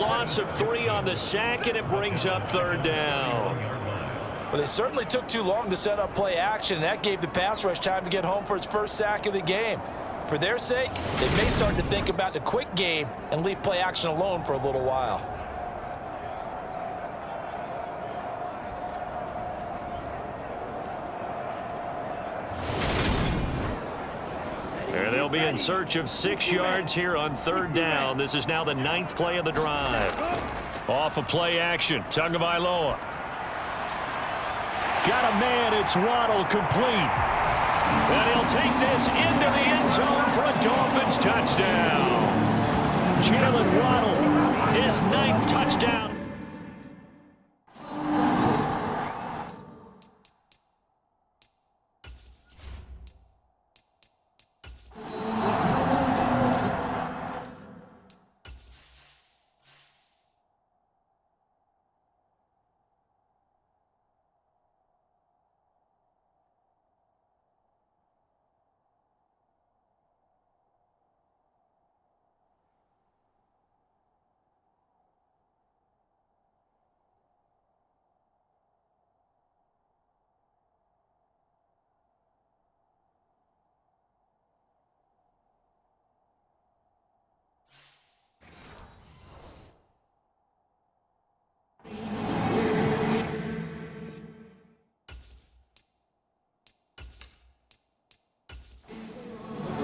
Loss of 3 on the sack, and it brings up third down. Well, they certainly took too long to set up play action, and that gave the pass rush time to get home for its first sack of the game. For their sake, they may start to think about the quick game and leave play action alone for a little while. They'll be in search of 6 yards here on third down. This is now the 9th play of the drive. Off of play action, Tagovailoa. Got a man, it's Waddle, complete. And he'll take this into the end zone for a Dolphins touchdown. Jalen Waddle, his 9th touchdown.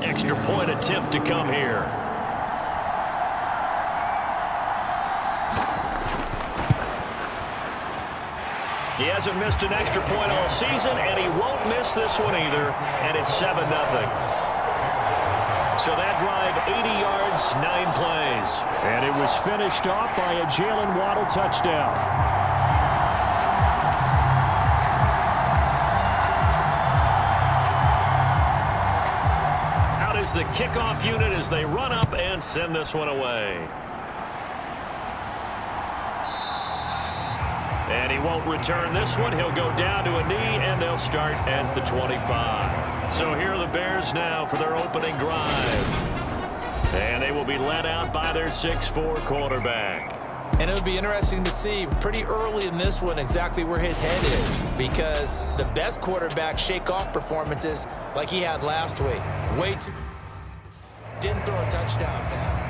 Extra point attempt to come here. He hasn't missed an extra point all season, and he won't miss this one either, and it's 7-0. So that drive, 80 yards, 9 plays. And it was finished off by a Jalen Waddle touchdown. The kickoff unit as they run up and send this one away. And he won't return this one. He'll go down to a knee, and they'll start at the 25. So here are the Bears now for their opening drive. And they will be led out by their 6'4" quarterback. And it'll be interesting to see pretty early in this one exactly where his head is, because the best quarterbacks shake off performances like he had last week. Way too. Didn't throw a touchdown pass.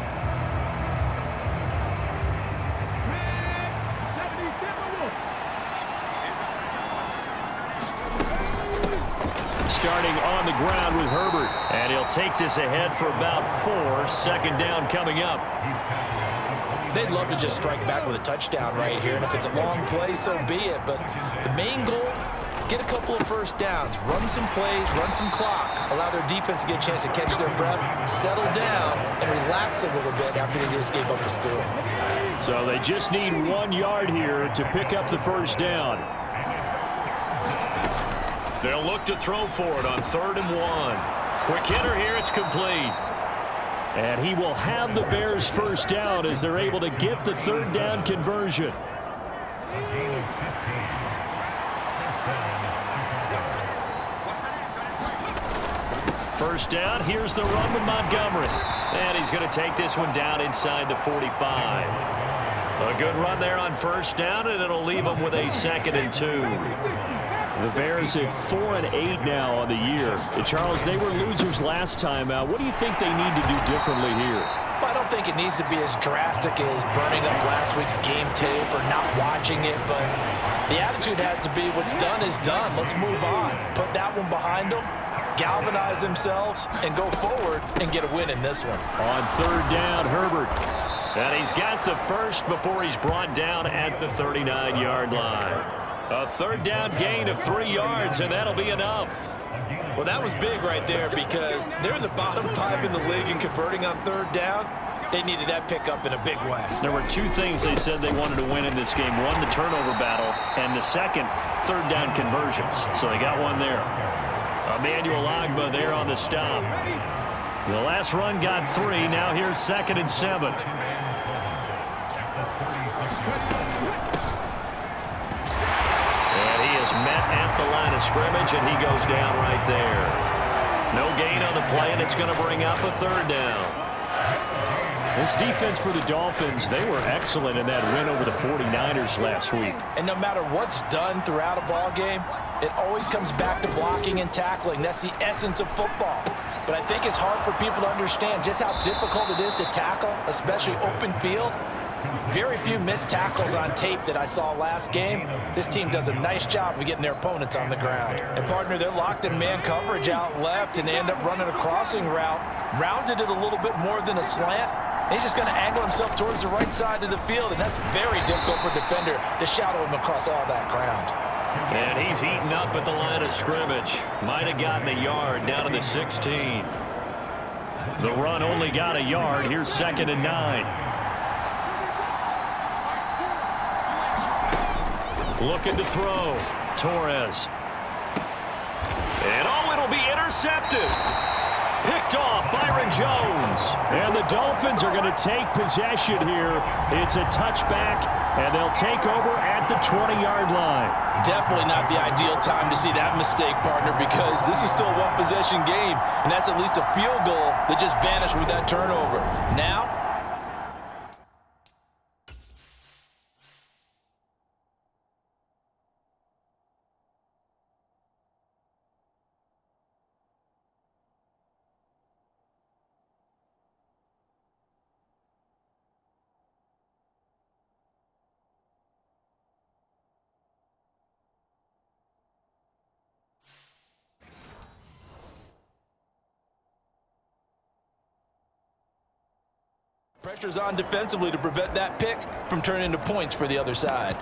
Starting on the ground with Herbert. And he'll take this ahead for about 4. Second down coming up. They'd love to just strike back with a touchdown right here, and if it's a long play, so be it. But the main goal, get a couple of first downs, run some plays, run some clock, allow their defense to get a chance to catch their breath, settle down, and relax a little bit after they just gave up a score. So they just need 1 yard here to pick up the first down. They'll look to throw for it on 3rd and 1. Quick hitter here, it's complete. And he will have the Bears first down as they're able to get the 3rd down conversion. First down, here's the run with Montgomery. And he's going to take this one down inside the 45. A good run there on first down, and it'll leave them with a 2nd and 2. The Bears at 4-8 now on the year. And Charles, they were losers last time out. What do you think they need to do differently here? Well, I don't think it needs to be as drastic as burning up last week's game tape or not watching it, but the attitude has to be what's done is done. Let's move on. Put that one behind them, galvanize themselves, and go forward and get a win in this one. On 3rd down, Herbert. And he's got the first before he's brought down at the 39-yard line. A 3rd down gain of 3 yards, and that'll be enough. Well, that was big right there because they're in the bottom 5 in the league and converting on 3rd down. They needed that pickup in a big way. There were 2 things they said they wanted to win in this game. One, the turnover battle, and the second, 3rd down conversions. So they got one there. Emmanuel Ogbah there on the stop. The last run got 3. Now here's 2nd and 7. And he is met at the line of scrimmage, and he goes down right there. No gain on the play, and it's going to bring up a 3rd down. This defense for the Dolphins, they were excellent in that win over the 49ers last week. And no matter what's done throughout a ball game, it always comes back to blocking and tackling. That's the essence of football. But I think it's hard for people to understand just how difficult it is to tackle, especially open field. Very few missed tackles on tape that I saw last game. This team does a nice job of getting their opponents on the ground. And, partner, they're locked in man coverage out left, and they end up running a crossing route. Rounded it a little bit more than a slant. He's just going to angle himself towards the right side of the field, and that's very difficult for a defender to shadow him across all that ground. And he's eaten up at the line of scrimmage. Might have gotten a yard down to the 16. The run only got a yard. Here's 2nd and 9. Looking to throw. Torres. And it'll be intercepted. Picked off Byron Jones. And the Dolphins are going to take possession here. It's a touchback, and they'll take over at the 20-yard line. Definitely not the ideal time to see that mistake, partner, because this is still a one-possession game, and that's at least a field goal that just vanished with that turnover. Now, pressure's on defensively to prevent that pick from turning into points for the other side.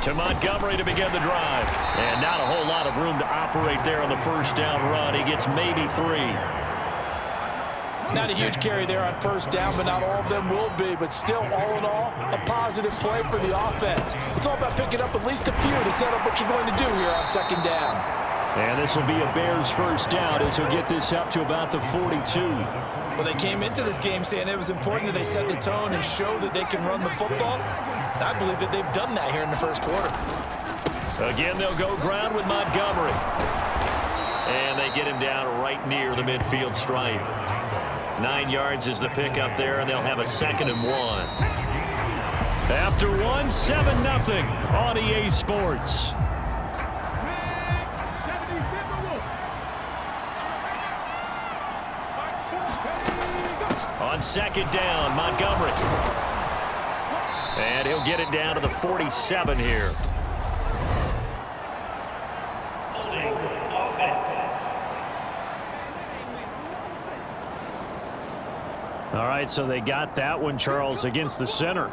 To Montgomery to begin the drive. And not a whole lot of room to operate there on the first down run. He gets maybe 3. Not a huge carry there on first down, but not all of them will be. But still, all in all, a positive play for the offense. It's all about picking up at least a few to set up what you're going to do here on 2nd down. And this will be a Bears first down as he'll get this up to about the 42. Well, they came into this game saying it was important that they set the tone and show that they can run the football. I believe that they've done that here in the first quarter. Again, they'll go ground with Montgomery. And they get him down right near the midfield stripe. 9 yards is the pickup there, and they'll have a 2nd and 1. After 1, 7-0 on EA Sports. On 2nd down, Montgomery. And he'll get it down to the 47 here. All right, so they got that one, Charles, against the center.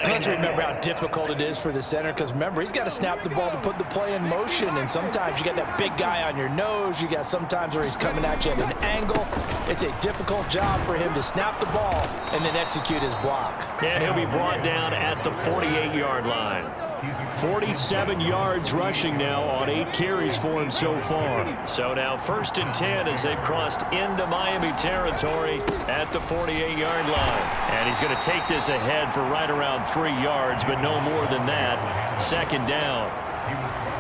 And let's remember how difficult it is for the center, because remember, he's got to snap the ball to put the play in motion, and sometimes you got that big guy on your nose. You got sometimes where he's coming at you at an angle. It's a difficult job for him to snap the ball and then execute his block. And he'll be brought down at the 48-yard line. 47 yards rushing now on 8 carries for him so far. So now 1st and 10 as they've crossed into Miami territory at the 48-yard line. And he's going to take this ahead for right around 3 yards, but no more than that. 2nd down.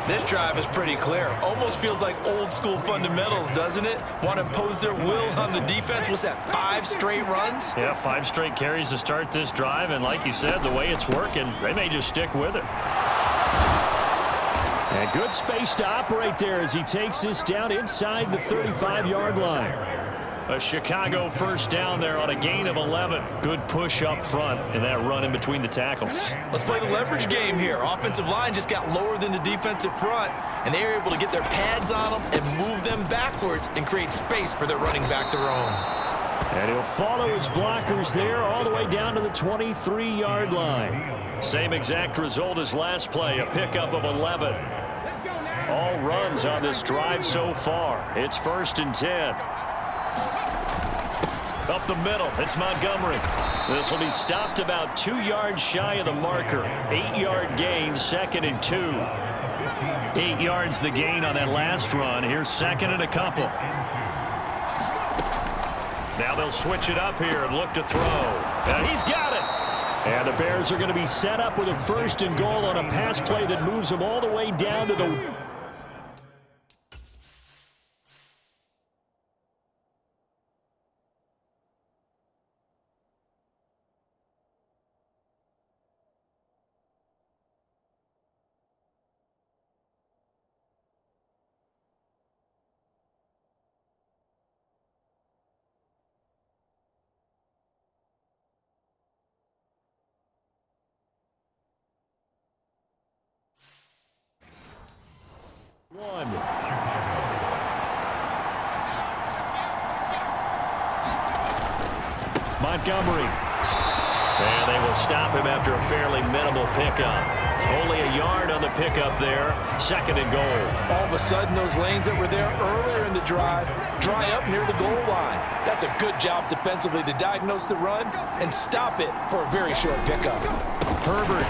This drive is pretty clear. Almost feels like old school fundamentals, doesn't it? Want to impose their will on the defense. What's that, 5 straight runs? Yeah, 5 straight carries to start this drive. And like you said, the way it's working, they may just stick with it. And good space to operate there as he takes this down inside the 35-yard line. A Chicago first down there on a gain of 11. Good push up front and that run in between the tackles. Let's play the leverage game here. Offensive line just got lower than the defensive front, and they were able to get their pads on them and move them backwards and create space for their running back to roam. And he'll follow his blockers there all the way down to the 23-yard line. Same exact result as last play, a pickup of 11. All runs on this drive so far. It's 1st and 10. Up the middle, it's Montgomery. This will be stopped about 2 yards shy of the marker. 8-yard gain, 2nd and 2. 8 yards the gain on that last run. Here's 2nd and a couple. Now they'll switch it up here and look to throw. And he's got it. And the Bears are going to be set up with a 1st and goal on a pass play that moves them all the way down to the... Montgomery. And they will stop him after a fairly minimal pickup. Only a yard on the pickup there. 2nd and goal. All of a sudden, those lanes that were there earlier in the drive dry up near the goal line. That's a good job defensively to diagnose the run and stop it for a very short pickup. Herbert.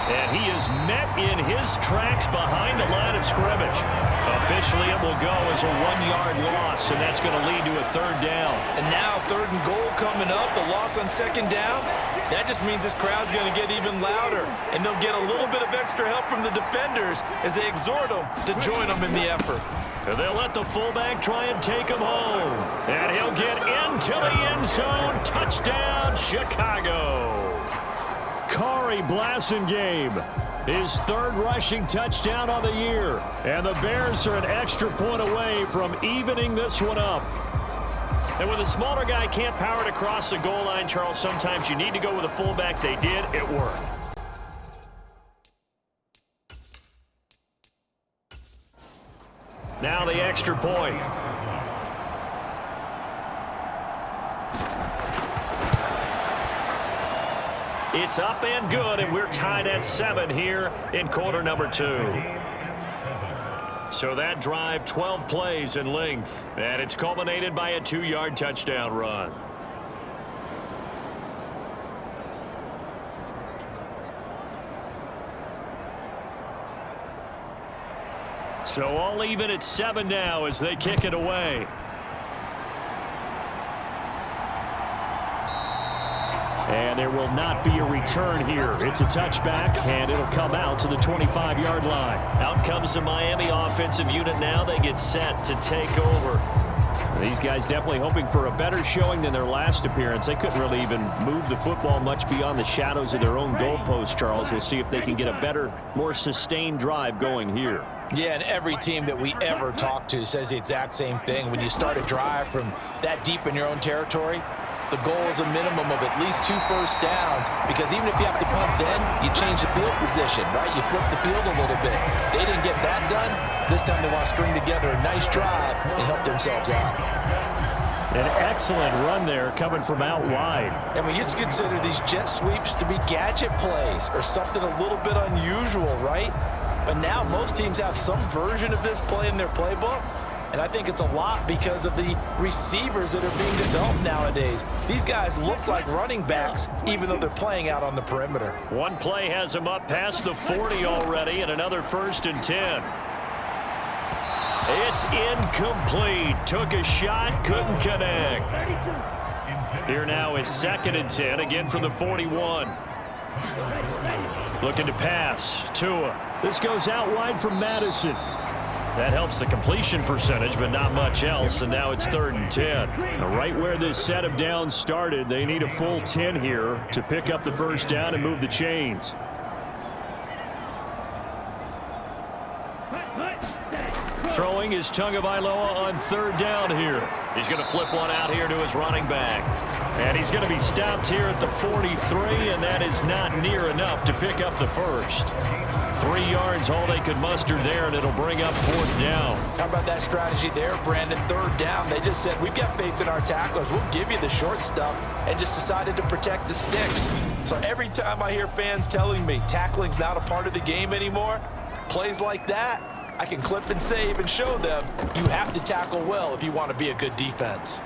And he is met in his tracks behind the line of scrimmage. Officially, it will go as a 1-yard loss, and that's going to lead to a 3rd down. And now 3rd and goal coming up, the loss on 2nd down. That just means this crowd's going to get even louder, and they'll get a little bit of extra help from the defenders as they exhort them to join them in the effort. And they'll let the fullback try and take him home. And he'll get into the end zone. Touchdown, Chicago. Corey Blasingame, his 3rd rushing touchdown on the year. And the Bears are an extra point away from evening this one up. And when the smaller guy can't power it across the goal line, Charles, sometimes you need to go with a fullback. They did. It worked. Now the extra point. It's up and good, and we're tied at 7 here in quarter number 2. So that drive, 12 plays in length, and it's culminated by a 2-yard touchdown run. So all even at 7 now as they kick it away. And there will not be a return here. It's a touchback, and it'll come out to the 25-yard line. Out comes the Miami offensive unit now. They get set to take over. These guys definitely hoping for a better showing than their last appearance. They couldn't really even move the football much beyond the shadows of their own goalpost, Charles. We'll see if they can get a better, more sustained drive going here. Yeah, and every team that we ever talk to says the exact same thing. When you start a drive from that deep in your own territory, the goal is a minimum of at least 2 first downs, because even if you have to punt then, you change the field position, right? You flip the field a little bit. They didn't get that done. This time they want to string together a nice drive and help themselves out. An excellent run there coming from out wide. And we used to consider these jet sweeps to be gadget plays or something a little bit unusual, right? But now most teams have some version of this play in their playbook. And I think it's a lot because of the receivers that are being developed nowadays. These guys look like running backs, even though they're playing out on the perimeter. One play has them up past the 40 already, and another 1st and 10. It's incomplete. Took a shot, couldn't connect. Here now is 2nd and 10, again from the 41. Looking to pass. Tua. This goes out wide from Madison. That helps the completion percentage, but not much else, and now it's 3rd and 10. Now, right where this set of downs started, they need a full 10 here to pick up the 1st down and move the chains. Throwing is Tagovailoa on 3rd down here. He's going to flip one out here to his running back. And he's going to be stopped here at the 43, and that is not near enough to pick up the 1st. 3 yards, all they could muster there, and it'll bring up 4th down. How about that strategy there, Brandon? 3rd down. They just said, we've got faith in our tacklers. We'll give you the short stuff, and just decided to protect the sticks. So every time I hear fans telling me tackling's not a part of the game anymore, plays like that, I can clip and save and show them you have to tackle well if you want to be a good defense.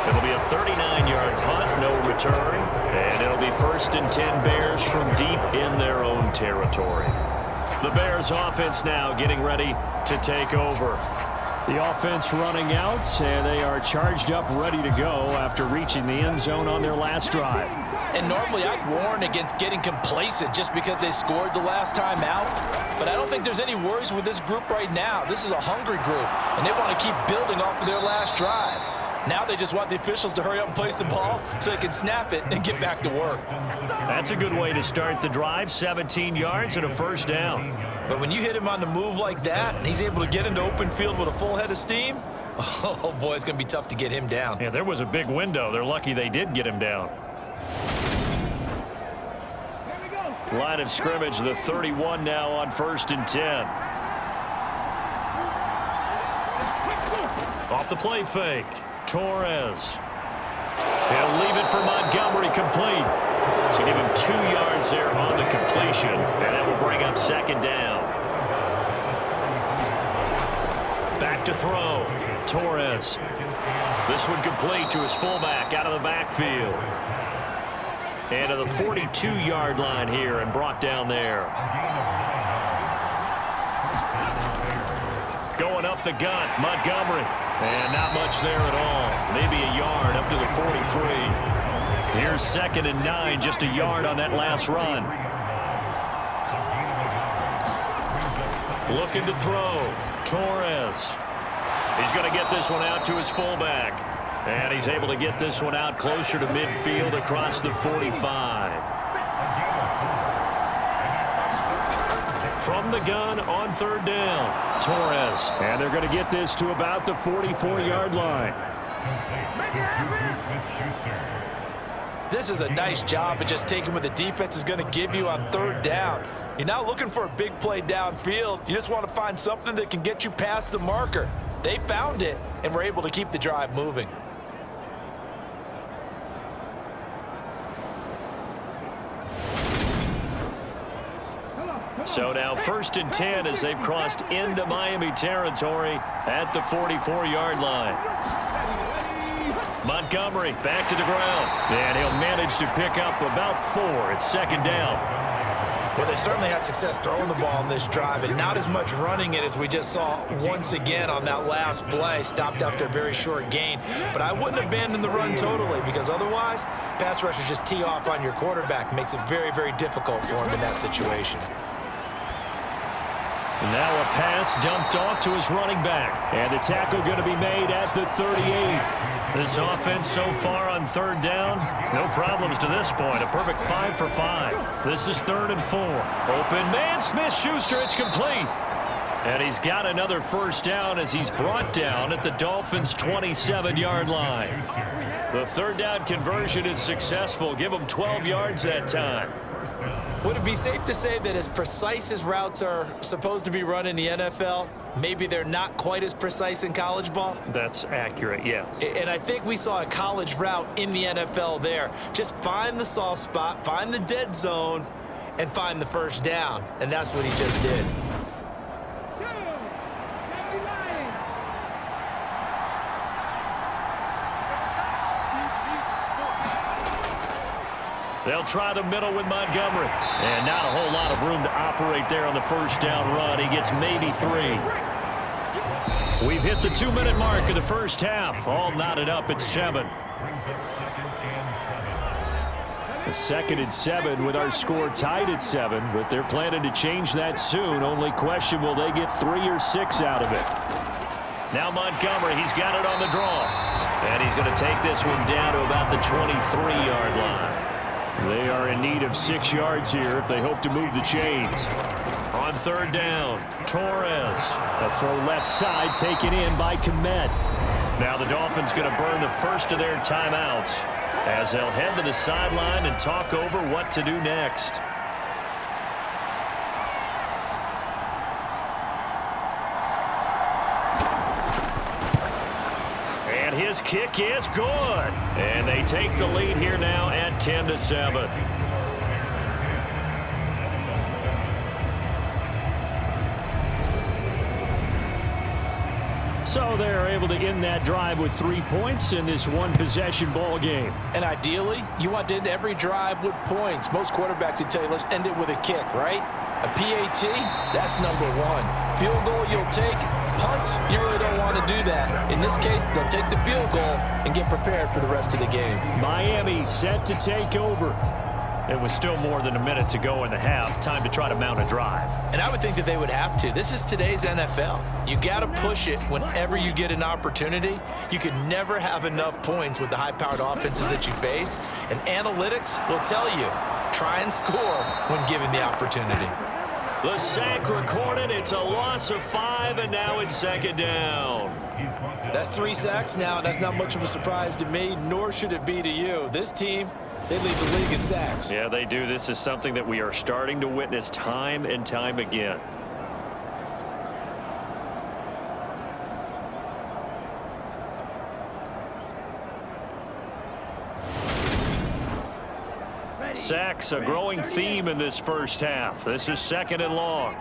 It'll be a 39-yard punt, no return, and it'll be 1st and 10 Bears from deep in their own territory. The Bears offense now getting ready to take over. The offense running out, and they are charged up, ready to go after reaching the end zone on their last drive. And normally I'd warn against getting complacent just because they scored the last time out. But I don't think there's any worries with this group right now. This is a hungry group, and they want to keep building off of their last drive. Now they just want the officials to hurry up and place the ball so they can snap it and get back to work. That's a good way to start the drive, 17 yards and a 1st down. But when you hit him on the move like that, and he's able to get into open field with a full head of steam, oh boy, it's going to be tough to get him down. Yeah, there was a big window. They're lucky they did get him down. Line of scrimmage, the 31 now on 1st and 10. Off the play fake. Torres. He'll leave it for Montgomery, complete. So give him 2 yards there on the completion, and that will bring up 2nd down. Back to throw. Torres. This one complete to his fullback out of the backfield. And to the 42-yard line here and brought down there. Going up the gut, Montgomery. And not much there at all. Maybe a yard up to the 43. Here's 2nd and 9, just a yard on that last run. Looking to throw. Torres. He's going to get this one out to his fullback. And he's able to get this one out closer to midfield across the 45. From the gun on 3rd down, Torres. And they're going to get this to about the 44-yard line. This is a nice job of just taking what the defense is going to give you on 3rd down. You're not looking for a big play downfield. You just want to find something that can get you past the marker. They found it and were able to keep the drive moving. So now 1st and 10 as they've crossed into Miami territory at the 44-yard line. Montgomery back to the ground, and he'll manage to pick up about 4. It's 2nd down. Well, they certainly had success throwing the ball in this drive, and not as much running it as we just saw once again on that last play. Stopped after a very short gain. But I wouldn't abandon the run totally, because otherwise, pass rushers just tee off on your quarterback. Makes it very, very difficult for him in that situation. Now a pass dumped off to his running back. And the tackle going to be made at the 38. This offense so far on 3rd down, no problems to this point. A perfect 5 for 5. This is 3rd and 4. Open man, Smith-Schuster, it's complete. And he's got another 1st down as he's brought down at the Dolphins' 27-yard line. The 3rd down conversion is successful. Give him 12 yards that time. Would it be safe to say that as precise as routes are supposed to be run in the NFL, maybe they're not quite as precise in college ball? That's accurate, yes. And I think we saw a college route in the NFL there. Just find the soft spot, find the dead zone, and find the 1st down. And that's what he just did. They'll try the middle with Montgomery. And not a whole lot of room to operate there on the 1st down run. He gets maybe 3. We've hit the 2-minute mark of the 1st half. All knotted up at 7. A 2nd and 7 with our score tied at 7. But they're planning to change that soon. Only question, will they get 3 or 6 out of it? Now Montgomery, he's got it on the draw. And he's going to take this one down to about the 23-yard line. They are in need of 6 yards here if they hope to move the chains. On 3rd down, Torres. A throw left side taken in by Kmet. Now the Dolphins going to burn the first of their timeouts as they'll head to the sideline and talk over what to do next. And his kick is good. And they take the lead here now at 10-7. So they're able to end that drive with 3 points in this one-possession ball game. And ideally, you want to end every drive with points. Most quarterbacks would tell you, let's end it with a kick, right? A PAT, that's number one. Field goal you'll take. Punts, you really don't want to do that. In this case, they'll take the field goal and get prepared for the rest of the game. Miami set to take over. It was still more than a minute to go in the half. Time to try to mount a drive. And I would think that they would have to. This is today's NFL. You got to push it whenever you get an opportunity. You can never have enough points with the high-powered offenses that you face. And analytics will tell you, try and score when given the opportunity. The sack recorded. It's a loss of 5, and now it's second down. That's 3 sacks now. That's not much of a surprise to me, nor should it be to you. This team, they lead the league in sacks. Yeah, they do. This is something that we are starting to witness time and time again. Sacks, a growing theme in this first half. This is second and long.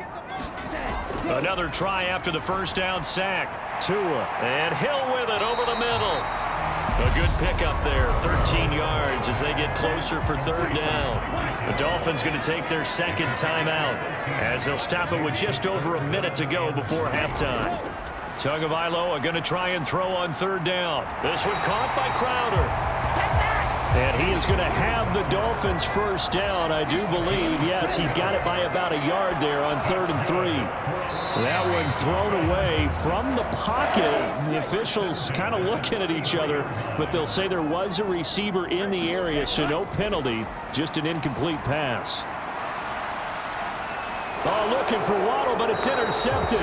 Another try after the first down sack. Tua, and Hill with it over the middle. A good pickup there, 13 yards as they get closer for third down. The Dolphins going to take their second timeout as they'll stop it with just over a minute to go before halftime. Tagovailoa going to try and throw on third down. This one caught by Crowder. And he is going to have the Dolphins first down, I do believe. Yes, he's got it by about a yard there on 3rd and 3. That one thrown away from the pocket. The officials kind of looking at each other, but they'll say there was a receiver in the area, so no penalty, just an incomplete pass. Oh, looking for Waddle, but it's intercepted.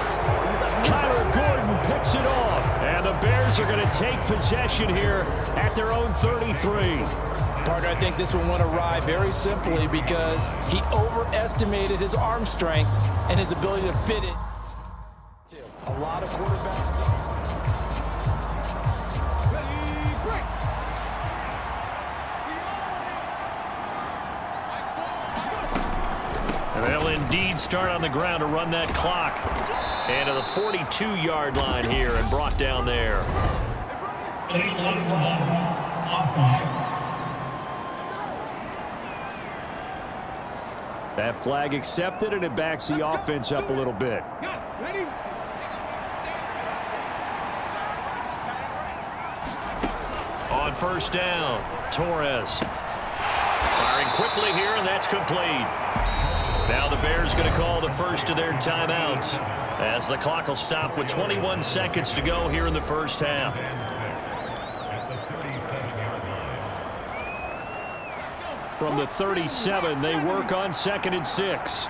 Kyler Gordon picks it off. And the Bears are going to take possession here at their own 33. Partner, I think this one went awry very simply because he overestimated his arm strength and his ability to fit it. A lot of quarterbacks do. And they'll indeed start on the ground to run that clock. And to the 42-yard line here and brought down there. That flag accepted, and it backs the offense up a little bit. On first down, Torres. Firing quickly here, and that's complete. Now the Bears going to call the first of their timeouts as the clock will stop with 21 seconds to go here in the first half. From the 37, they work on 2nd and 6.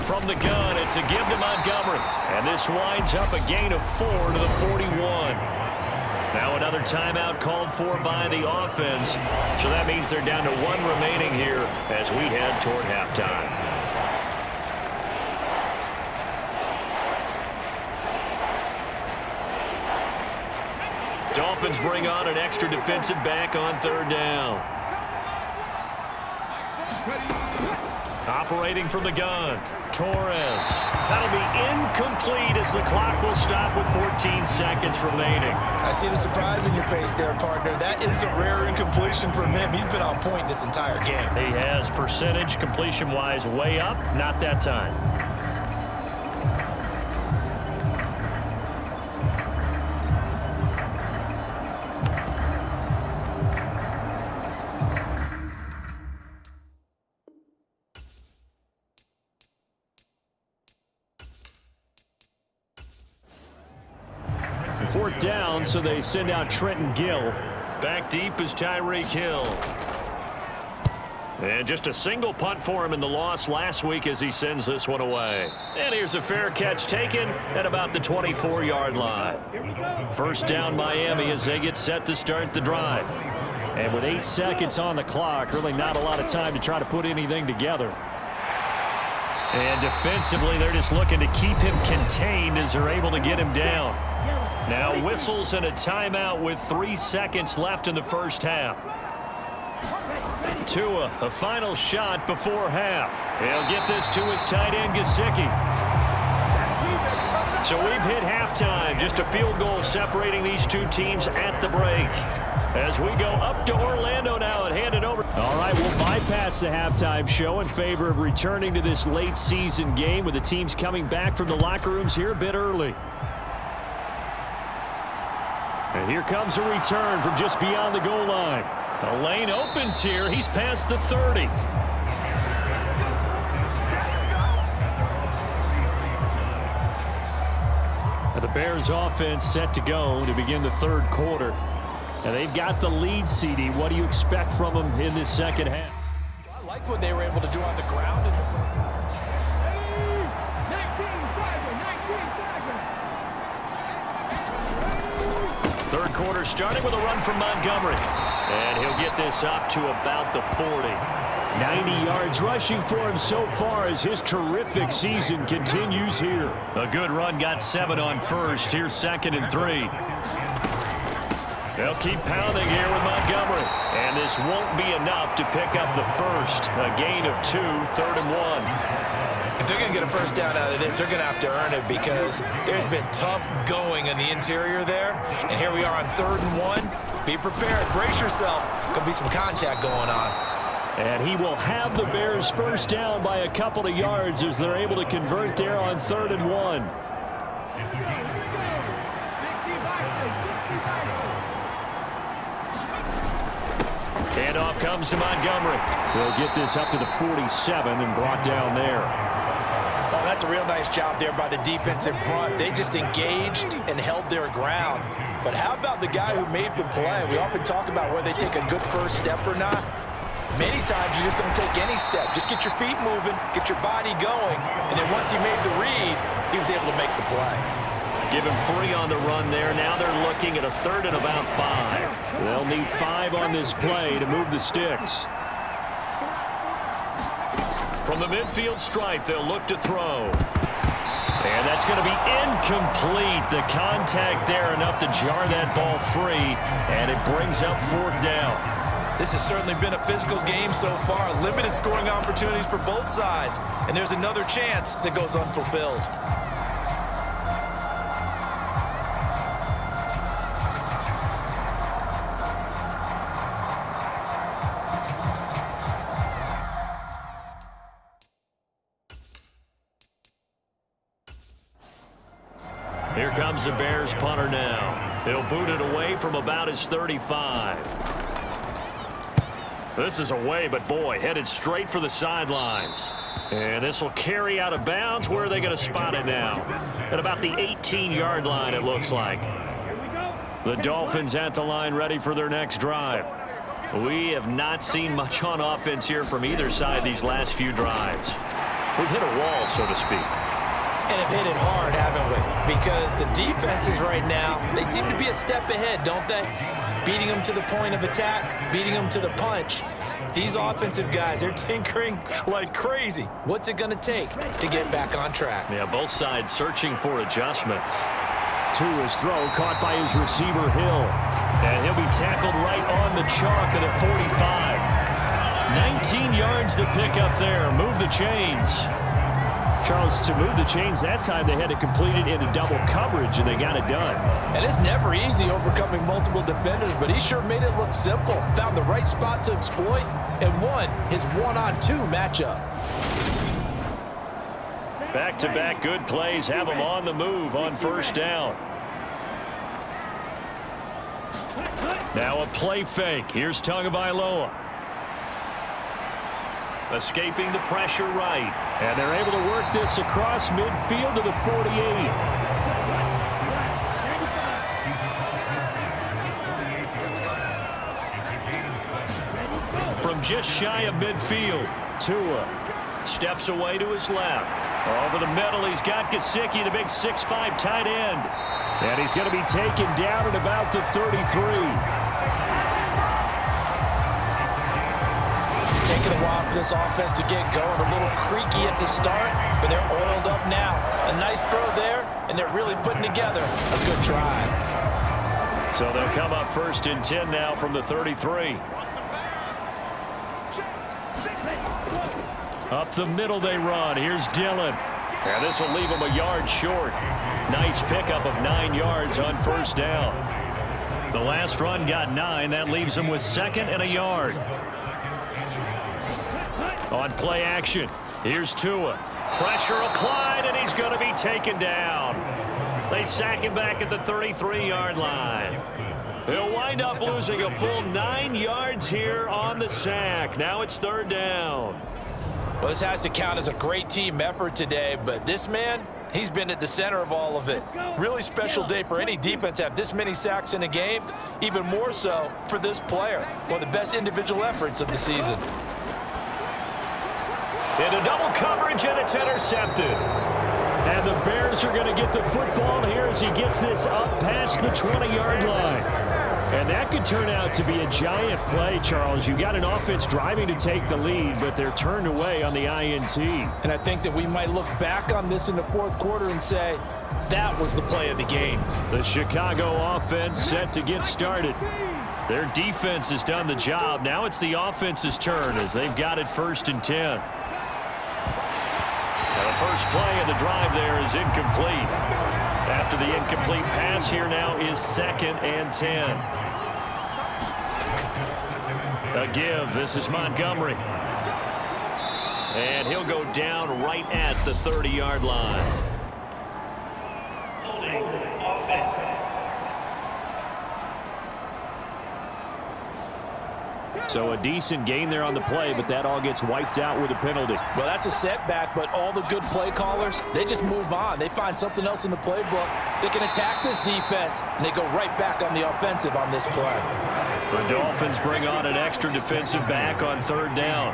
From the gun, it's a give to Montgomery. And this winds up a gain of 4 to the 41. Now another timeout called for by the offense. So that means they're down to 1 remaining here as we head toward halftime. Dolphins bring on an extra defensive back on 3rd down. Operating from the gun, Torres. That'll be incomplete as the clock will stop with 14 seconds remaining. I see the surprise in your face there, partner. That is a rare incompletion from him. He's been on point this entire game. He has percentage completion-wise way up, not that time. Fourth down, so they send out Trenton Gill. Back deep is Tyreek Hill. And just a single punt for him in the loss last week as he sends this one away. And here's a fair catch taken at about the 24-yard line. First down Miami as they get set to start the drive. And with 8 seconds on the clock, really not a lot of time to try to put anything together. And defensively, they're just looking to keep him contained as they're able to get him down. Now whistles and a timeout with 3 seconds left in the first half. Tua, a final shot before half. He'll get this to his tight end, Gesicki. So we've hit halftime. Just a field goal separating these two teams at the break. As we go up to Orlando now and hand it over. All right, we'll bypass the halftime show in favor of returning to this late season game with the teams coming back from the locker rooms here a bit early. And here comes a return from just beyond the goal line. The lane opens here. He's past the 30. The Bears offense set to go to begin the third quarter. And they've got the lead, CD. What do you expect from them in this second half? I like what they were able to do on the ground. Third quarter starting with a run from Montgomery. And he'll get this up to about the 40. 90 yards rushing for him so far as his terrific season continues here. A good run, got 7 on first. Here's 2nd and 3. They'll keep pounding here with Montgomery. And this won't be enough to pick up the first. A gain of 2, 3rd and 1. If they're going to get a first down out of this, they're going to have to earn it because there's been tough going in the interior there. And here we are on 3rd and 1. Be prepared. Brace yourself. Going to be some contact going on. And he will have the Bears first down by a couple of yards as they're able to convert there on 3rd and 1. Handoff comes to Montgomery. They'll get this up to the 47 and brought down there. Oh, that's a real nice job there by the defense in front. They just engaged and held their ground. But how about the guy who made the play? We often talk about whether they take a good first step or not. Many times you just don't take any step. Just get your feet moving, get your body going, and then once he made the read, he was able to make the play. Give him 3 on the run there. Now they're looking at a 3rd and about 5. They'll need 5 on this play to move the sticks. From the midfield stripe, they'll look to throw. And that's going to be incomplete. The contact there enough to jar that ball free, and it brings up 4th down. This has certainly been a physical game so far. Limited scoring opportunities for both sides. And there's another chance that goes unfulfilled. Here comes the Bears punter now. He'll boot it away from about his 35. This is away, but boy, headed straight for the sidelines. And this will carry out of bounds. Where are they going to spot it now? At about the 18-yard line, it looks like. The Dolphins at the line ready for their next drive. We have not seen much on offense here from either side these last few drives. We've hit a wall, so to speak. And have hit it hard, haven't we? Because the defenses right now, they seem to be a step ahead, don't they? Beating them to the point of attack, beating them to the punch. These offensive guys, they're tinkering like crazy. What's it going to take to get back on track? Yeah, both sides searching for adjustments. To his throw, caught by his receiver, Hill. And he'll be tackled right on the chalk at the 45. 19 yards to pick up there. Move the chains. Charles, to move the chains that time, they had to complete it into double coverage, and they got it done. And it's never easy overcoming multiple defenders, but he sure made it look simple. Found the right spot to exploit and won his one-on-2 matchup. Back-to-back good plays have him on the move on first down. Now a play fake. Here's Tagovailoa. Escaping the pressure right. And they're able to work this across midfield to the 48. From just shy of midfield, Tua steps away to his left. Over the middle, he's got Gesicki, the big 6'5" tight end. And he's going to be taken down at about the 33. Taking a while for this offense to get going. A little creaky at the start, but they're oiled up now. A nice throw there, and they're really putting together a good drive. So they'll come up 1st and 10 now from the 33. Up the middle they run. Here's Dillon. And this will leave him a yard short. Nice pickup of 9 yards on first down. The last run got 9. That leaves him with 2nd and a yard. On play action, here's Tua. Pressure applied, and he's going to be taken down. They sack him back at the 33-yard line. He'll wind up losing a full 9 yards here on the sack. Now it's 3rd down. Well, this has to count as a great team effort today, but this man, he's been at the center of all of it. Really special day for any defense to have this many sacks in a game, even more so for this player. One of the best individual efforts of the season. Into double coverage, and it's intercepted. And the Bears are going to get the football here as he gets this up past the 20-yard line. And that could turn out to be a giant play, Charles. You got an offense driving to take the lead, but they're turned away on the INT. And I think that we might look back on this in the 4th quarter and say, that was the play of the game. The Chicago offense set to get started. Their defense has done the job. Now it's the offense's turn as they've got it 1st and 10. Now the first play of the drive there is incomplete. After the incomplete pass, here now is 2nd and 10. A give. This is Montgomery. And he'll go down right at the 30-yard line. So a decent gain there on the play, but that all gets wiped out with a penalty. Well, that's a setback, but all the good play callers, they just move on. They find something else in the playbook. They can attack this defense, and they go right back on the offensive on this play. The Dolphins bring on an extra defensive back on 3rd down.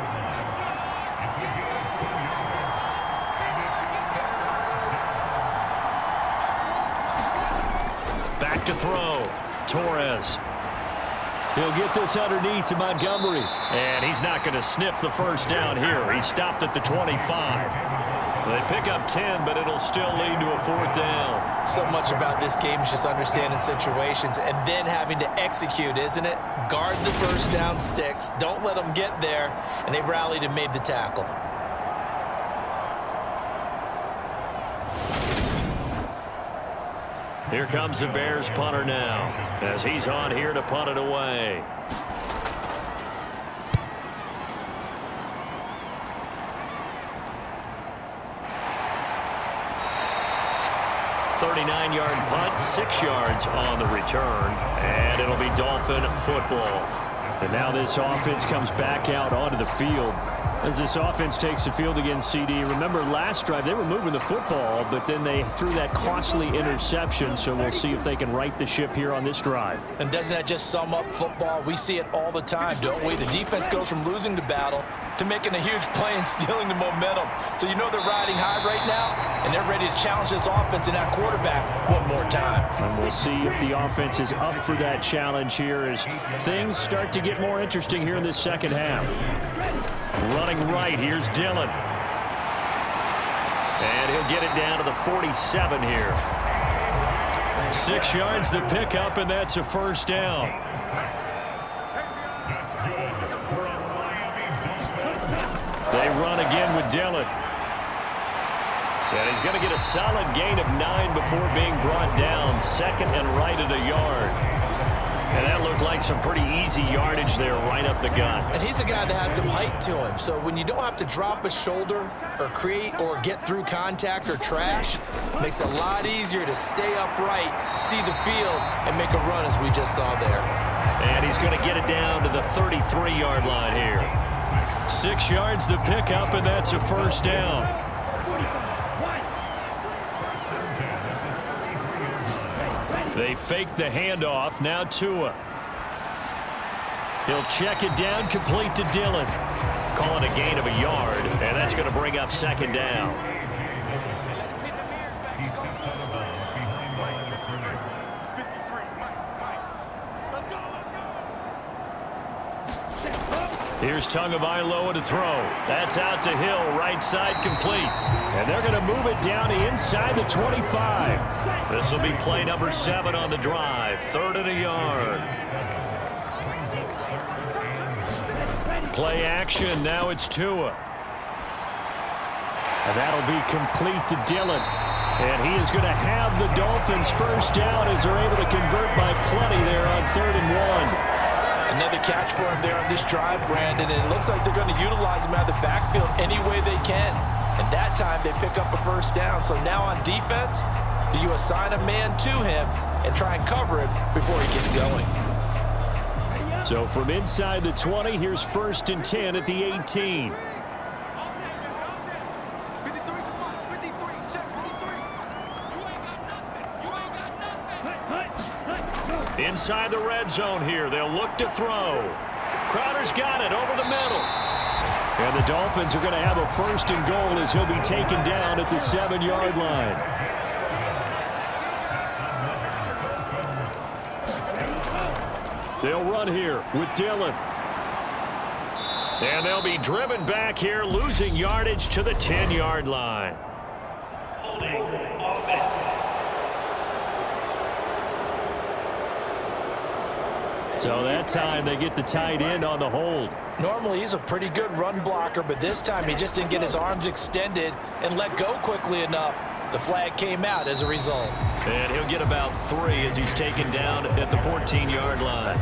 Back to throw. Torres. He'll get this underneath to Montgomery. And he's not going to sniff the first down here. He stopped at the 25. They pick up 10, but it'll still lead to a 4th down. So much about this game is just understanding situations and then having to execute, isn't it? Guard the first down sticks. Don't let them get there. And they rallied and made the tackle. Here comes the Bears punter now as he's on here to punt it away. .39-yard punt, 6 yards on the return, and it'll be Dolphin football. And now this offense comes back out onto the field. As this offense takes the field against CD, remember last drive they were moving the football, but then they threw that costly interception, so we'll see if they can right the ship here on this drive. And doesn't that just sum up football? We see it all the time, don't we? The defense goes from losing the battle to making a huge play and stealing the momentum. So you know they're riding high right now, and they're ready to challenge this offense and that quarterback one more time. And we'll see if the offense is up for that challenge here as things start to get more interesting here in this second half. Running right, here's Dillon. And he'll get it down to the 47 here. 6 yards the pickup, and that's a first down. They run again with Dillon. And he's going to get a solid gain of 9 before being brought down. 2nd and right at a yard. And that looked like some pretty easy yardage there right up the gut. And he's a guy that has some height to him. So when you don't have to drop a shoulder or create or get through contact or trash, it makes it a lot easier to stay upright, see the field, and make a run as we just saw there. And he's going to get it down to the 33-yard line here. 6 yards the pickup, and that's a first down. They fake the handoff. Now Tua. He'll check it down, complete to Dillon. Calling a gain of a yard, and that's going to bring up 2nd down. Here's Tagovailoa to throw. That's out to Hill, right side complete. And they're going to move it down to inside the 25. This will be play number 7 on the drive. 3rd and a yard. Play action. Now it's Tua. And that'll be complete to Dillon. And he is going to have the Dolphins first down as they're able to convert by plenty there on 3rd and 1. Another catch for him there on this drive, Brandon, and it looks like they're going to utilize him out of the backfield any way they can. And that time they pick up a first down. So now on defense, do you assign a man to him and try and cover him before he gets going? So from inside the 20, here's 1st and 10 at the 18. Inside the red zone here, they'll look to throw. Crowder's got it over the middle. And the Dolphins are going to have a 1st and goal as he'll be taken down at the 7-yard line. They'll run here with Dillon. And they'll be driven back here, losing yardage to the 10-yard line. So that time they get the tight end on the hold. Normally he's a pretty good run blocker, but this time he just didn't get his arms extended and let go quickly enough. The flag came out as a result. And he'll get about 3 as he's taken down at the 14-yard line.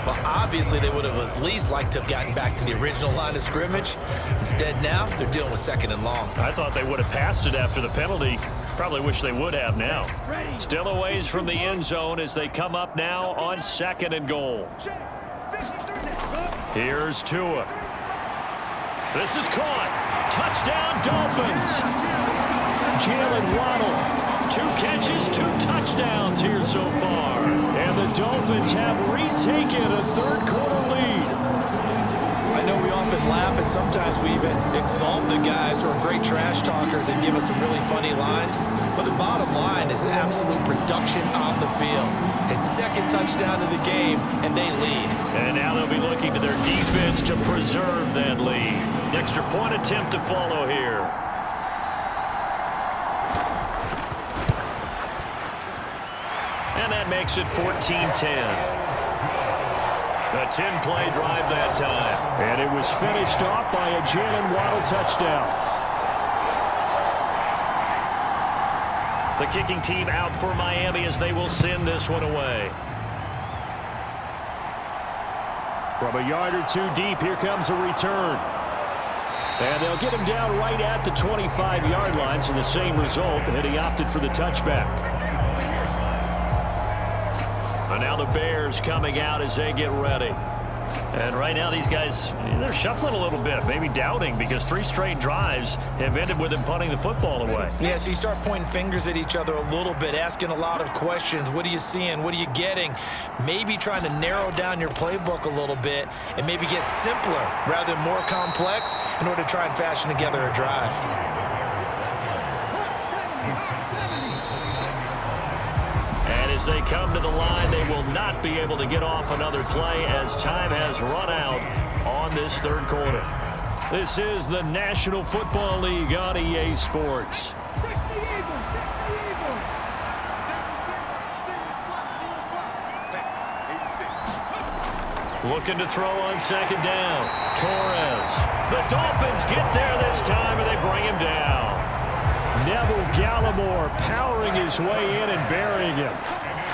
Well, obviously they would have at least liked to have gotten back to the original line of scrimmage. Instead now they're dealing with 2nd and long. I thought they would have passed it after the penalty. Probably wish they would have now. Still a ways from the end zone as they come up now on 2nd and goal. Here's Tua. This is caught. Touchdown, Dolphins. Jalen Waddle. 2 catches, 2 touchdowns here so far. And the Dolphins have retaken a 3rd quarter lead. I know we often laugh and sometimes we even exalt the guys who are great trash talkers and give us some really funny lines. But the bottom line is absolute production on the field. His 2nd touchdown of the game, and they lead. And now they'll be looking to their defense to preserve that lead. Extra point attempt to follow here. And that makes it 14-10. A 10-play drive that time. And it was finished off by a Jalen Waddle touchdown. The kicking team out for Miami as they will send this one away. From a yard or 2 deep, here comes a return. And they'll get him down right at the 25-yard line, so the same result, and he opted for the touchback. And now the Bears coming out as they get ready. And right now these guys, they're shuffling a little bit, maybe doubting, because 3 straight drives have ended with them punting the football away. Yeah, so you start pointing fingers at each other a little bit, asking a lot of questions. What are you seeing? What are you getting? Maybe trying to narrow down your playbook a little bit and maybe get simpler rather than more complex in order to try and fashion together a drive. As they come to the line, they will not be able to get off another play as time has run out on this 3rd quarter. This is the National Football League on EA Sports. Looking to throw on 2nd down. Torres. The Dolphins get there this time, and they bring him down. Neville Gallimore powering his way in and burying him.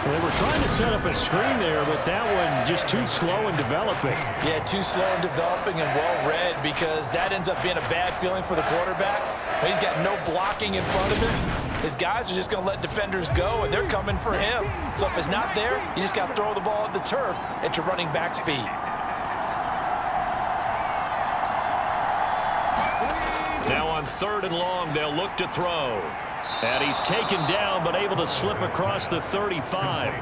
They were trying to set up a screen there, but that one just too slow in developing. Yeah, too slow in developing and well read, because that ends up being a bad feeling for the quarterback. When he's got no blocking in front of him, his guys are just going to let defenders go, and they're coming for him. So if it's not there, you just got to throw the ball at the turf at your running back's feet. Now on 3rd and long, they'll look to throw. And he's taken down, but able to slip across the 35.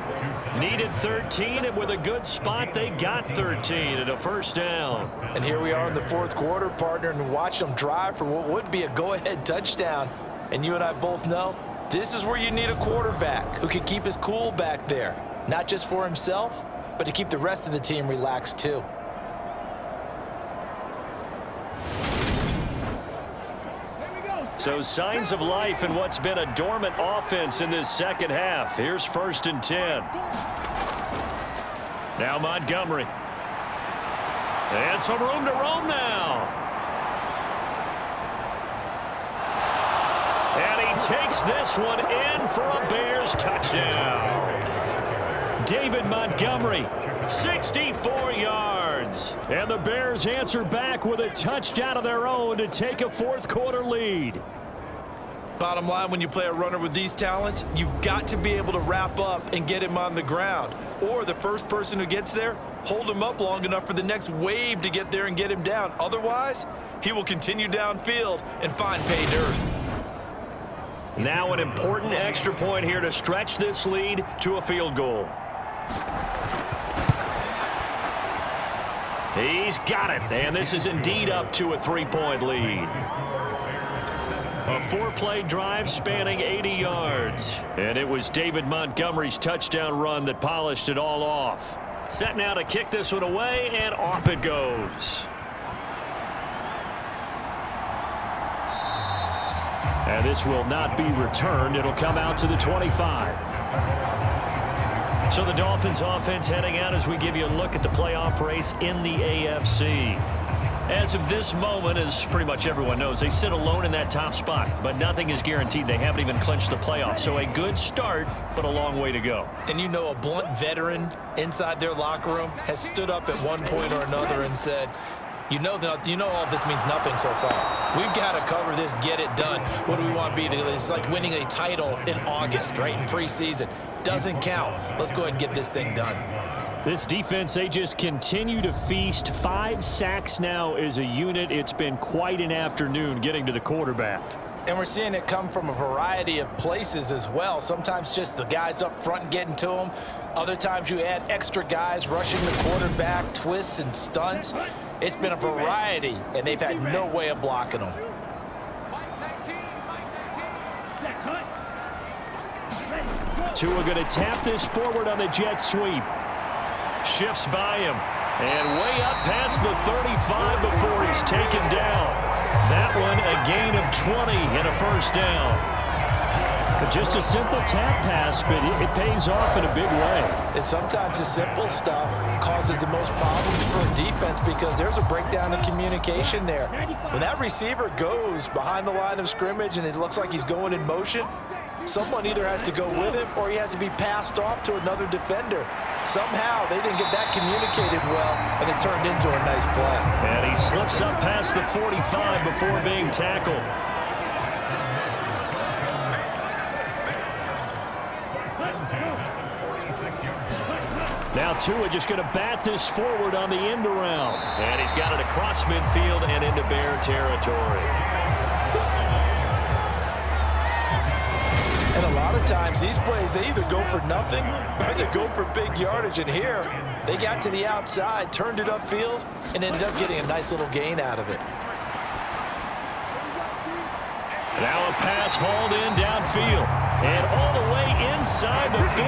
Needed 13, and with a good spot, they got 13 and a 1st down. And here we are in the 4th quarter, partner, and watch them drive for what would be a go-ahead touchdown. And you and I both know this is where you need a quarterback who can keep his cool back there, not just for himself, but to keep the rest of the team relaxed too. So signs of life in what's been a dormant offense in this 2nd half. Here's 1st and 10. Now Montgomery. And some room to roam now. And he takes this one in for a Bears touchdown. David Montgomery, 64 yards. And the Bears answer back with a touchdown of their own to take a fourth-quarter lead. Bottom line, when you play a runner with these talents, you've got to be able to wrap up and get him on the ground. Or the first person who gets there, hold him up long enough for the next wave to get there and get him down. Otherwise, he will continue downfield and find pay dirt. Now an important extra point here to stretch this lead to a field goal. He's got it, and this is indeed up to a 3-point lead. A 4-play drive spanning 80 yards. And it was David Montgomery's touchdown run that polished it all off. Set now to kick this one away, and off it goes. And this will not be returned. It'll come out to the 25. So the Dolphins offense heading out as we give you a look at the playoff race in the AFC. As of this moment, as pretty much everyone knows, they sit alone in that top spot, but nothing is guaranteed. They haven't even clinched the playoffs, so a good start, but a long way to go. And you know, a blunt veteran inside their locker room has stood up at one point or another and said, you know all this means nothing so far. We've got to cover this, get it done. What do we want to be? It's like winning a title in August, right, in preseason. Doesn't count. Let's go ahead and get this thing done. This defense, they just continue to feast. 5 sacks now as a unit. It's been quite an afternoon getting to the quarterback. And we're seeing it come from a variety of places as well. Sometimes just the guys up front getting to them. Other times you add extra guys rushing the quarterback, twists and stunts. It's been a variety, and they've had no way of blocking them. Tua going to tap this forward on the jet sweep. Shifts by him. And way up past the 35 before he's taken down. That one a gain of 20 and a first down. Just a simple tap pass, but it pays off in a big way. And sometimes the simple stuff causes the most problems for a defense because there's a breakdown in communication there. When that receiver goes behind the line of scrimmage and it looks like he's going in motion, someone either has to go with him or he has to be passed off to another defender. Somehow they didn't get that communicated well, and it turned into a nice play. And he slips up past the 45 before being tackled. Now Tua just going to bat this forward on the end around. And he's got it across midfield and into Bear territory. And a lot of times these plays, they either go for nothing or they go for big yardage. And here, they got to the outside, turned it upfield, and ended up getting a nice little gain out of it. Now a pass hauled in downfield. And all the way inside the 15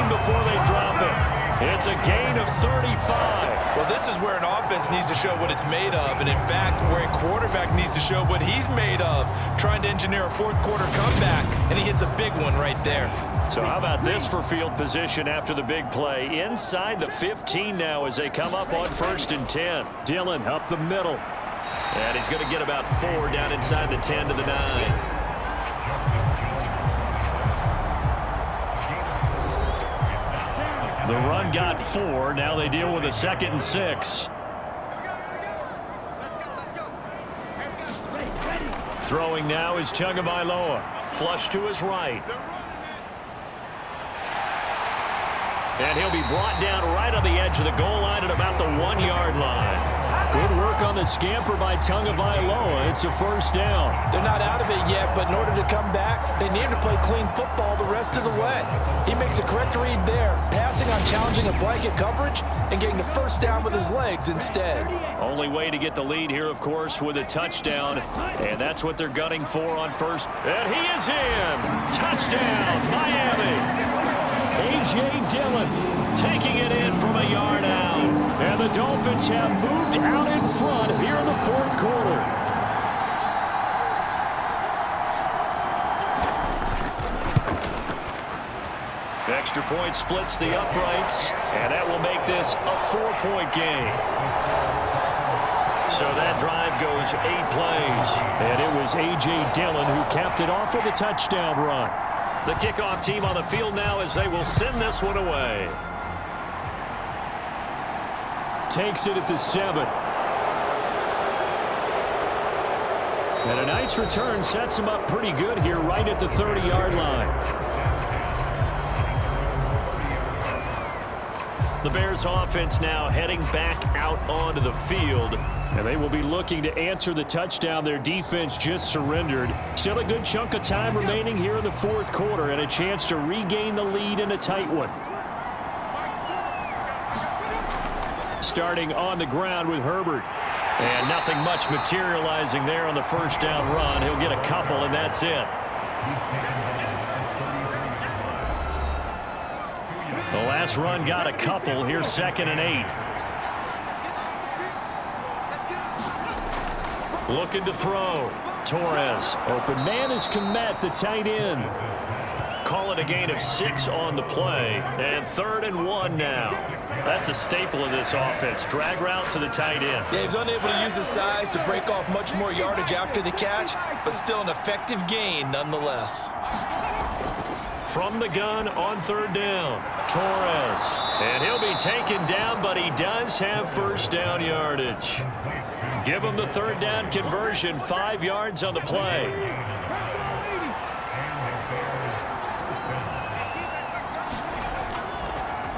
before they drop it. It's a gain of 35. Well, this is where an offense needs to show what it's made of, and in fact, where a quarterback needs to show what he's made of, trying to engineer a fourth-quarter comeback, and he hits a big one right there. So how about this for field position after the big play? Inside the 15 now as they come up on 1st and 10. Dillon up the middle. And he's going to get about 4 down inside the 10 to the 9. The run got 4. Now they deal with a 2nd and 6. Throwing now is Tagovailoa. Flush to his right. And he'll be brought down right on the edge of the goal line at about the 1-yard line. Good work on the scamper by Tagovailoa. It's a first down. They're not out of it yet, but in order to come back, they need to play clean football the rest of the way. He makes a correct read there, passing on challenging a blanket coverage and getting the first down with his legs instead. Only way to get the lead here, of course, with a touchdown. And that's what they're gunning for on first. And he is in. Touchdown, Miami. A.J. Dillon taking it in from a yard out. And the Dolphins have moved out in front here in the 4th quarter. Extra point splits the uprights, and that will make this a 4-point game. So that drive goes 8 plays. And it was A.J. Dillon who capped it off with a touchdown run. The kickoff team on the field now as they will send this one away. Takes it at the 7. And a nice return sets him up pretty good here right at the 30-yard line. The Bears offense now heading back out onto the field. And they will be looking to answer the touchdown their defense just surrendered. Still a good chunk of time remaining here in the fourth quarter and a chance to regain the lead in a tight one. Starting on the ground with Herbert. And nothing much materializing there on the first down run. He'll get a couple, and that's it. The last run got a couple. Here's 2nd and 8. Looking to throw. Torres. Open man is Kmet, the tight end. Call it a gain of 6 on the play. And 3rd and 1 now. That's a staple of this offense. Drag route to the tight end. Yeah, he's unable to use his size to break off much more yardage after the catch, but still an effective gain nonetheless. From the gun on 3rd down. Torres. And he'll be taken down, but he does have first down yardage. Give him the 3rd down conversion. 5 yards on the play.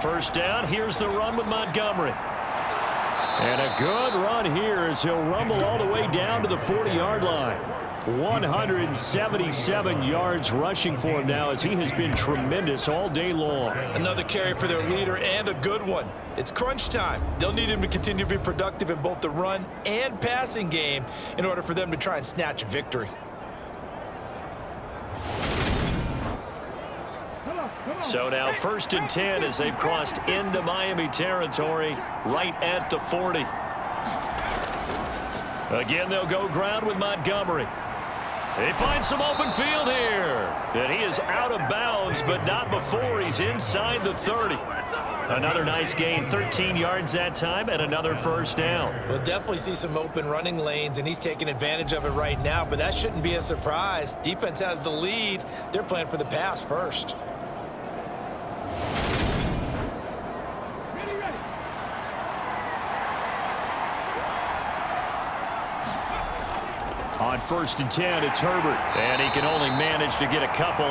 First down, here's the run with Montgomery. And a good run here as he'll rumble all the way down to the 40-yard line. 177 yards rushing for him now as he has been tremendous all day long. Another carry for their leader and a good one. It's crunch time. They'll need him to continue to be productive in both the run and passing game in order for them to try and snatch a victory. So now 1st and 10 as they've crossed into Miami territory right at the 40. Again, they'll go ground with Montgomery. They find some open field here. And he is out of bounds, but not before he's inside the 30. Another nice gain, 13 yards that time, and another first down. We'll definitely see some open running lanes, and he's taking advantage of it right now, but that shouldn't be a surprise. Defense has the lead. They're playing for the pass first. On 1st and 10, it's Herbert. And he can only manage to get a couple.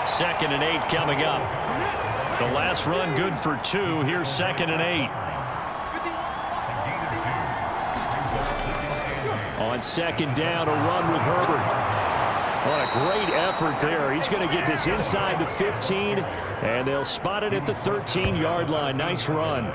2nd and 8 coming up. The last run good for 2. Here's 2nd and 8. On 2nd down, a run with Herbert. What a great effort there. He's going to get this inside the 15, and they'll spot it at the 13-yard line. Nice run.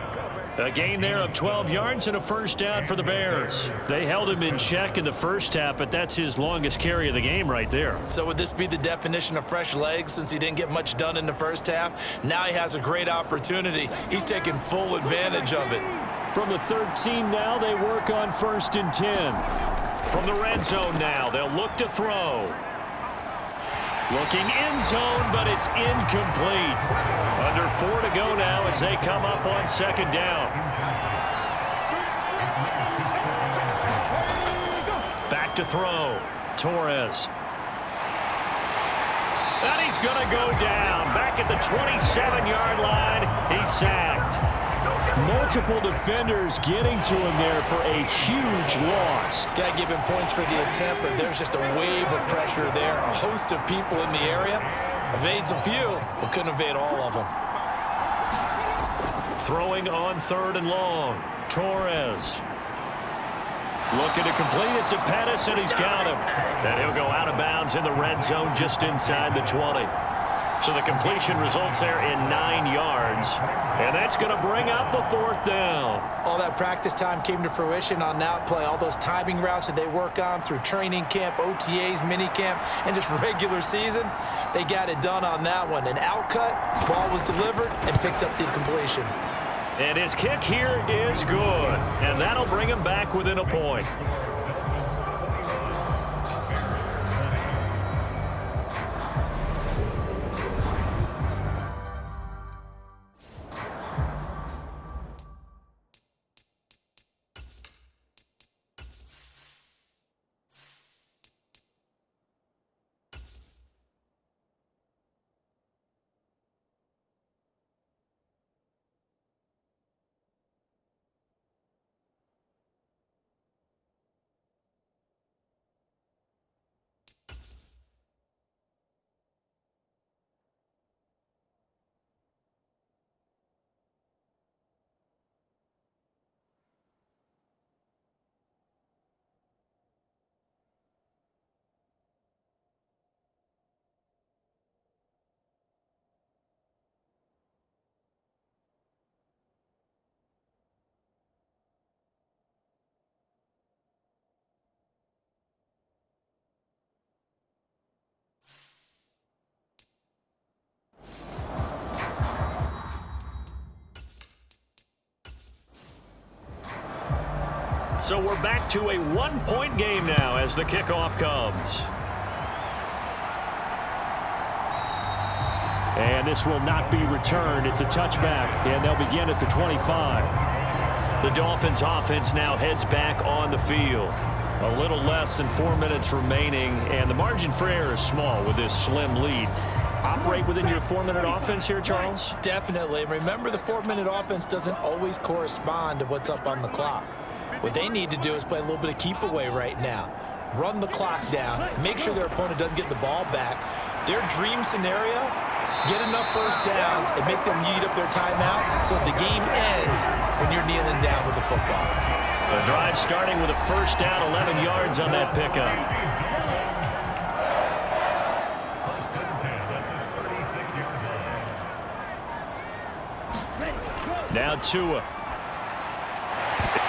A gain there of 12 yards and a first down for the Bears. They held him in check in the first half, but that's his longest carry of the game right there. So would this be the definition of fresh legs since he didn't get much done in the first half? Now he has a great opportunity. He's taking full advantage of it. From the 13 now, they work on 1st and 10. From the red zone now, they'll look to throw. Looking end zone, but it's incomplete. Under 4 to go now as they come up on 2nd down. Back to throw. Torres. And he's going to go down. Back at the 27-yard line. He's sacked. Multiple defenders getting to him there for a huge loss. Got to give him points for the attempt, but there's just a wave of pressure there. A host of people in the area. Evades a few, but couldn't evade all of them. Throwing on 3rd and long. Torres. Looking to complete it to Pettis, and he's got him. And he'll go out of bounds in the red zone just inside the 20. So the completion results there in 9 yards. And that's going to bring up the 4th down. All that practice time came to fruition on that play. All those timing routes that they work on through training camp, OTAs, minicamp, and just regular season, they got it done on that one. An outcut, ball was delivered, and picked up the completion. And his kick here is good. And that'll bring him back within a point. So we're back to a one-point game now as the kickoff comes. And this will not be returned. It's a touchback, and they'll begin at the 25. The Dolphins offense now heads back on the field. A little less than 4 minutes remaining, and the margin for error is small with this slim lead. Operate within your 4-minute offense here, Charles? Definitely. Remember, the 4-minute offense doesn't always correspond to what's up on the clock. What they need to do is play a little bit of keep away right now. Run the clock down. Make sure their opponent doesn't get the ball back. Their dream scenario, get enough first downs and make them eat up their timeouts so the game ends when you're kneeling down with the football. The drive starting with a first down, 11 yards on that pickup. Now Tua.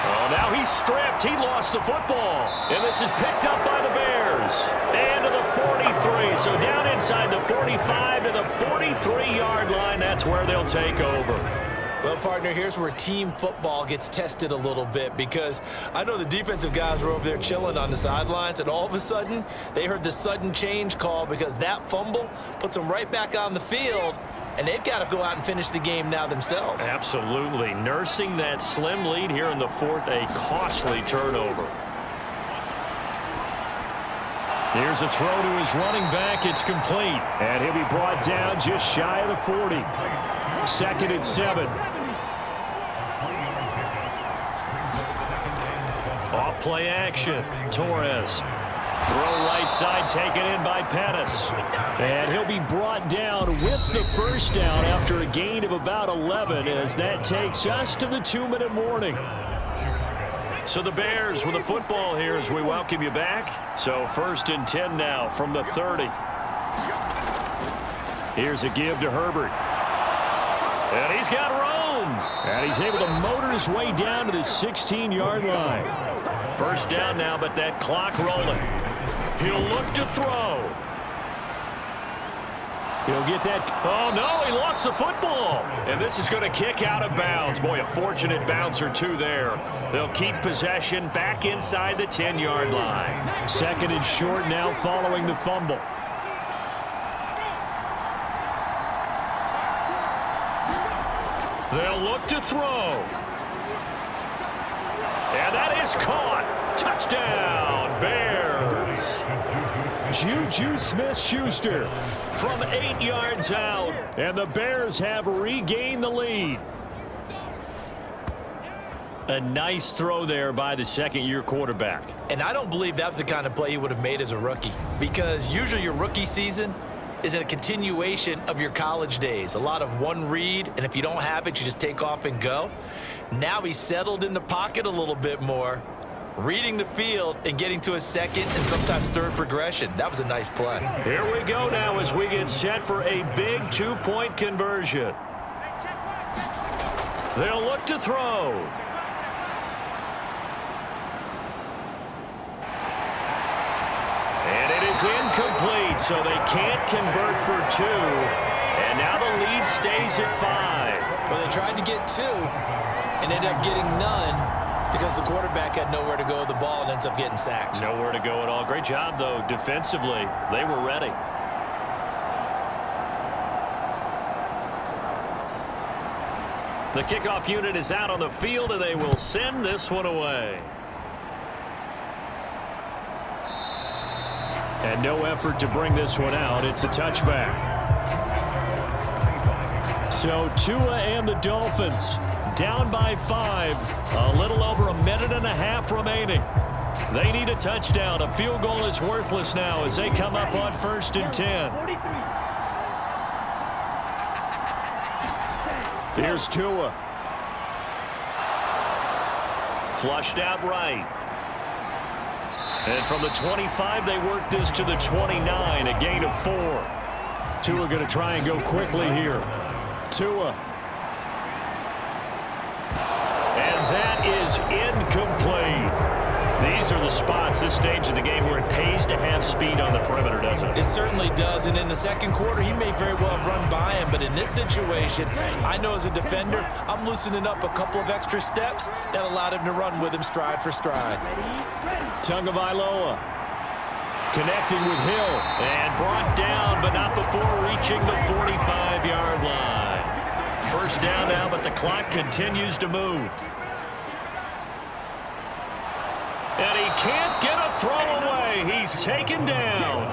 Oh, now he's stripped. He lost the football. And this is picked up by the Bears. And to the 43. So down inside the 45 to the 43-yard line. That's where they'll take over. Well, partner, here's where team football gets tested a little bit, because I know the defensive guys were over there chilling on the sidelines, and all of a sudden they heard the sudden change call because that fumble puts them right back on the field, and they've got to go out and finish the game now themselves. Absolutely. Nursing that slim lead here in the fourth, a costly turnover. Here's a throw to his running back. It's complete. And he'll be brought down just shy of the 40. 2nd and 7. Off play action. Torres. Throw right side, taken in by Pettis. And he'll be brought down with the first down after a gain of about 11, as that takes us to the 2-minute warning. So the Bears with the football here as we welcome you back. So 1st and 10 now from the 30. Here's a give to Herbert. And he's got room. And he's able to motor his way down to the 16-yard line. First down now, but that clock rolling. He'll look to throw. He'll get that. Oh, no, he lost the football. And this is going to kick out of bounds. Boy, a fortunate bounce or two there. They'll keep possession back inside the 10-yard line. 2nd and short now following the fumble. They'll look to throw. And that is caught. Touchdown, Bears. Juju Smith-Schuster from 8 yards out. And the Bears have regained the lead. A nice throw there by the second-year quarterback. And I don't believe that was the kind of play he would have made as a rookie, because usually your rookie season is a continuation of your college days. A lot of one read, and if you don't have it, you just take off and go. Now he's settled in the pocket a little bit more, reading the field and getting to a second and sometimes third progression. That was a nice play. Here we go now as we get set for a big 2-point conversion. They'll look to throw. And it is incomplete, so they can't convert for 2. And now the lead stays at 5. Well, they tried to get 2 and ended up getting none because the quarterback had nowhere to go with the ball and ends up getting sacked. Nowhere to go at all. Great job, though, defensively. They were ready. The kickoff unit is out on the field, and they will send this one away. And no effort to bring this one out. It's a touchback. So Tua and the Dolphins down by 5. A little over a minute and a half remaining. They need a touchdown. A field goal is worthless now as they come up on 1st and 10. Here's Tua. Flushed out right. And from the 25, they work this to the 29, a gain of 4. Tua going to try and go quickly here. Tua. And that is incomplete. These these are the spots, this stage of the game, where it pays to have speed on the perimeter, doesn't it? It certainly does, and in the second quarter, he may very well have run by him, but in this situation, I know as a defender, I'm loosening up a couple of extra steps that allowed him to run with him stride for stride. Tagovailoa connecting with Hill. And brought down, but not before reaching the 45-yard line. First down now, but the clock continues to move. And he can't get a throw away. He's taken down.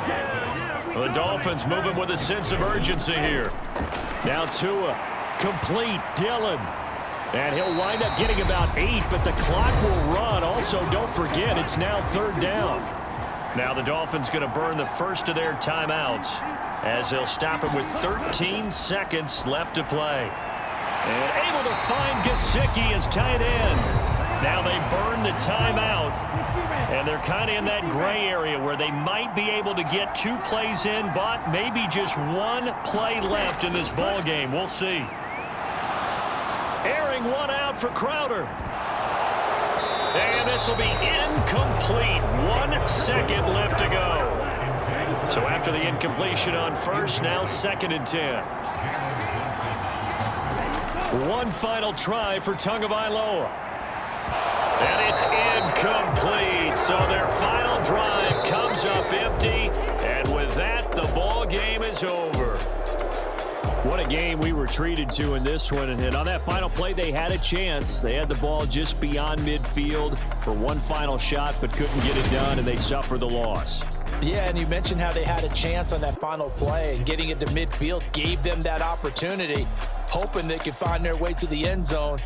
The Dolphins moving with a sense of urgency here. Now Tua, complete, Dillon. And he'll wind up getting about 8, but the clock will run. Also, don't forget, it's now third down. Now the Dolphins going to burn the first of their timeouts as they'll stop him with 13 seconds left to play. And able to find Gesicki as tight end. Now they burn the timeout, and they're kind of in that gray area where they might be able to get 2 plays in, but maybe just 1 play left in this ball game. We'll see. Airing one out for Crowder. And this will be incomplete. 1 second left to go. So after the incompletion on first, now 2nd and 10. One final try for Tagovailoa. And it's incomplete. So their final drive comes up empty. And with that, the ball game is over. What a game we were treated to in this one. And on that final play, they had a chance. They had the ball just beyond midfield for one final shot, but couldn't get it done, and they suffer the loss. Yeah, and you mentioned how they had a chance on that final play, and getting it to midfield gave them that opportunity, hoping they could find their way to the end zone.